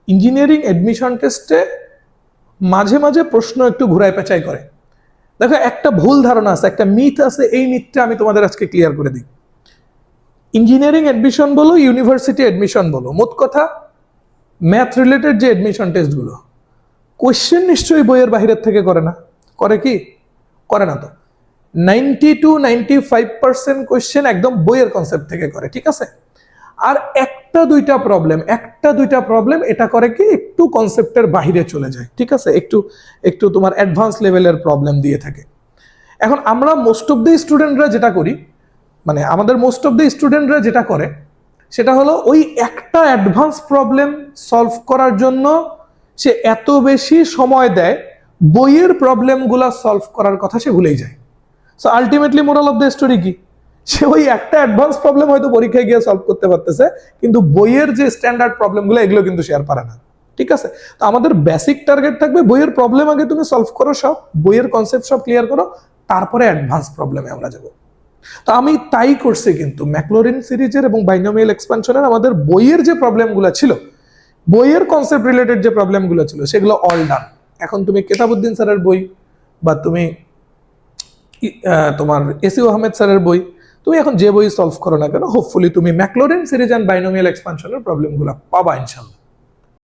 Engineering admission টেস্টে মাঝে মাঝে প্রশ্ন একটু ঘুরায় পেঁচাই করে। দেখো, একটা ভুল ধারণা আছে, একটা মিথ আছে, এই মিথটা আমি তোমাদের আজকে ক্লিয়ার করে দিই। ইঞ্জিনিয়ারিং অ্যাডমিশন বলো, ইউনিভার্সিটি অ্যাডমিশন বলো, মোট কথা ম্যাথ রিলেটেড যে অ্যাডমিশন টেস্টগুলো, কোয়েশ্চেন নিশ্চয়ই বইয়ের বাহিরের থেকে করে না? করে কি? করে না তো। 90-95% কোয়েশ্চেন একদম বইয়ের কনসেপ্ট থেকে করে, ঠিক আছে? আর একটা দুইটা প্রবলেম এটা করে কি, একটু কনসেপ্টের বাহিরে চলে যায়, ঠিক আছে? একটু তোমার অ্যাডভান্স লেভেলের প্রবলেম দিয়ে থাকে। এখন আমরা মোস্ট অফ দ্য স্টুডেন্টরা যেটা করি, মানে আমাদের মোস্ট অফ দ্য স্টুডেন্টরা যেটা করে সেটা হলো ওই একটা অ্যাডভান্স প্রবলেম সলভ করার জন্য সে এত বেশি সময় দেয়, বইয়ের প্রবলেমগুলো সলভ করার কথা সে ভুলেই যায়। So ultimately moral of the story কি? সে ওই একটা অ্যাডভান্স প্রবলেম হয়তো পরীক্ষায় গিয়ে সলভ করতে পারতেছে, কিন্তু বইয়ের যে স্ট্যান্ডার্ড প্রবলেমগুলো এগুলো কিন্তু সে আর পারে না, ঠিক আছে? তো আমাদের বেসিক টার্গেট থাকবে বইয়ের প্রবলেম আগে তুমি সলভ করো, সব বইয়ের কনসেপ্ট সব ক্লিয়ার করো, তারপরে অ্যাডভান্স প্রবলেমে আমরা যাব। তো আমি তাই করছি, কিন্তু ম্যাকলরিন সিরিজের এবং বাইনোমিয়াল এক্সপানশনের আমাদের বইয়ের যে প্রবলেমগুলো ছিল, বইয়ের কনসেপ্ট রিলেটেড যে প্রবলেমগুলো ছিল, সেগুলো অল ডান। এখন তুমি কেতাবউদ্দিন স্যারের বই বা তুমি তোমার এসিও আহমেদ স্যারের বই, তুমি এখন যে বই সলভ করো না কেন, হোপফুলি তুমি ম্যাকলরিন সিরিজ অ্যান্ড বাইনোমিয়াল এক্সপানশনের প্রবলেমগুলো পাবা ইনশাল্লাহ।